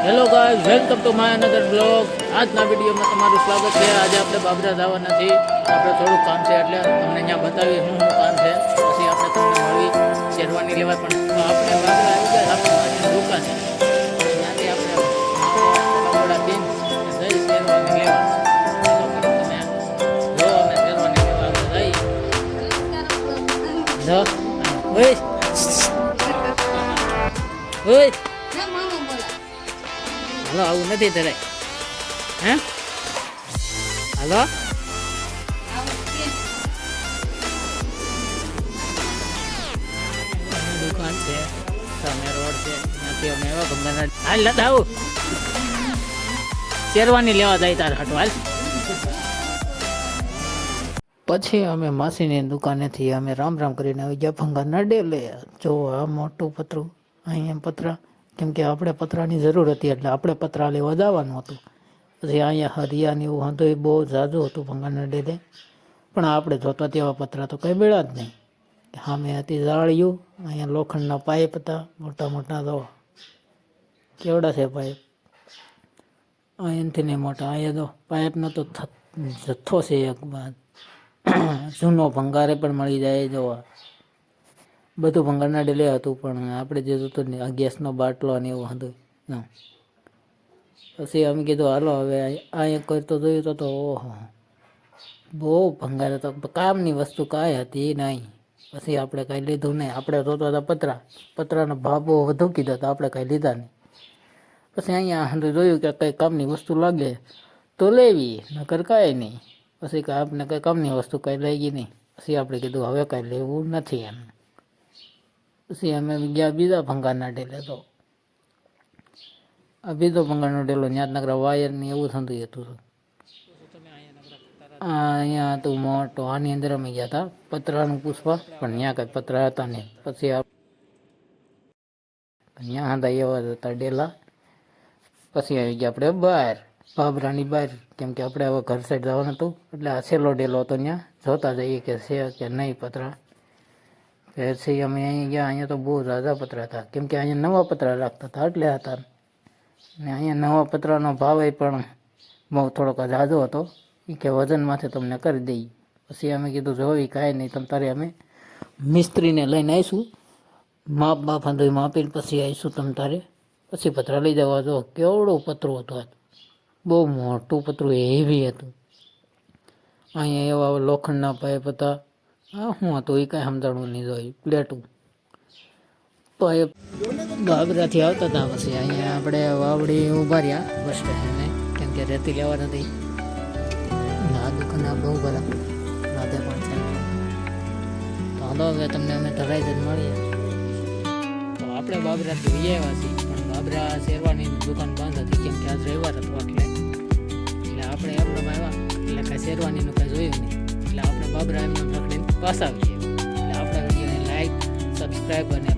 Hello guys, welcome to Mayanagar blog. આજના વિડીયોમાં તમારું સ્વાગત છે. આજે આપણે બાબરા જવાના છીએ. આપણે થોડુંક કામ છે એટલે તમને અહીંયા બતાવી શું કામ છે. પછી આપણે તમને મળી શેરવાની લેવા પણ તો આપણે બાબરા આવી ગયા. આપણે મારી દુકાન છે ત્યાંથી આપણે કપડા પીને જઈ શેરવાની લેવા. તમે જો અમે શેરવાની લેવા આપણે જઈ જો ઓય ઓય હાલો, આવું નથી તરે. હે હાલો, દુકાન છે સામે રોડ છે ત્યાંથી અમે એવા ભંગાર હાલ લતા આવું શેરવાની લેવા જાય તાર હાટો હાલ. પછી અમે માસીની દુકાનેથી અમે રામ રામ કરીને આવી ગયા ભંગાર નડે લે. જો આ મોટું પતરું અહીંયા પતરા, કેમ કે આપણે પતરાની જરૂર હતી એટલે આપણે પતરા લેવા જવાનું હતું. પછી અહીંયા હરિયાને એવું હતું, એ બહુ ઝાઝું હતું ભંગારના ડેલે, પણ આપણે જોતા તેવા પતરા તો કંઈ મેળા જ નહીં. સામે હતી જાળીયું, અહીંયા લોખંડના પાઇપ હતા મોટા મોટા. તો કેવડા છે પાઇપ, અહીંયાથી નહીં મોટા. અહીંયા તો પાઇપનો તો જથ્થો છે એક બાદ. જૂનો ભંગારે પણ મળી જાય. જોવા બધું ભંગારના ડેલે હતું, પણ આપણે જે જોતું ને ગેસનો બાટલો ને એવું હતું. પછી અમે કીધું હાલો હવે અહીંયા કરતો જોયું તો ઓહો બહુ ભંગાર હતો. કામની વસ્તુ કાંઈ હતી નહીં. પછી આપણે કાંઈ લીધું નહીં. આપણે જોતા હતા પતરાનો ભાવ બહુ વધુ કીધો તો આપણે કાંઈ લીધા નહીં. પછી અહીંયા જોયું કે કંઈ કામની વસ્તુ લાગે તો લેવી, નકર કાંઈ નહીં. પછી કાંઈ આપણે કંઈ કામની વસ્તુ કાંઈ લઈ ગઈ નહીં. પછી આપણે કીધું હવે કાંઈ લેવું નથી એમ. પછી અમે ગયા બીજા ભંગારના ડેલે. તો આ બીજો ભંગારનો ડેલો ત્યાં નકરા વાયર ને એવું થતું હતું. અહીંયા હતું મોટો. આની અંદર અમે ગયા હતા પતરાનું પૂછવા, પણ ત્યાં કઈ પતરા હતા નહીં. પછી ત્યાં હતા એવા જ હતા ડેલા. પછી આવી ગયા આપણે બહાર, બાબરાની બહાર, કેમ કે આપણે હવે ઘર સાઈડ જવાનું હતું એટલે આ છેલ્લો ડેલો હતો. ત્યાં જોતા જઈએ કે છે કે નહીં પતરા. પછી અમે અહીં ગયા. અહીંયા તો બહુ ઝાઝા પતરા હતા, કેમ કે અહીંયા નવા પતરા રાખતા હતા એટલે હતા. ને અહીંયા નવા પતરાનો ભાવ એ પણ બહુ થોડોક ઝાઝો હતો. એ કે વજનમાંથી તમને કરી દઈએ. પછી અમે કીધું જોઈ કાંઈ નહીં, તમ તારે અમે મિસ્ત્રીને લઈને આવીશું, માપ બધું માપીને પછી આવીશું તમ તારે, પછી પતરા લઈ જવા. જો કેવડું પતરું હતું, બહુ મોટું પતરું, હેવી હતું. અહીંયા એવા લોખંડના પાઇપ હતા. હા શું હતું એ કાંઈ સમજાણું નહીં. જોઈ પ્લેટું પાઇપ બાબરાથી આવતા હતા. પછી અહીંયા આપણે વાવડી ઊભા રહ્યા બસ સ્ટેશને, કેમ કે રેતી લેવા નથી. આ દુકાન બહુ બધા રાધે પણ છે. તો હાલો હવે તમને અમે ધરાઈ જ મળીએ. તો આપણે બાબરાથી લઈ આવ્યા છીએ, પણ બાબરા શેરવાની દુકાન બંધ હતી, કેમ કે આજ રવિવાર હતો એટલે આપણે એમને આવ્યા એટલે કાંઈ શેરવાનીનું કાંઈ જોયું નહીં. એટલે આપણે બાબરા એમને પકડીને પાછા આવીએ. એટલે આપણા વિડીયોને લાઈક, સબસ્ક્રાઈબ અને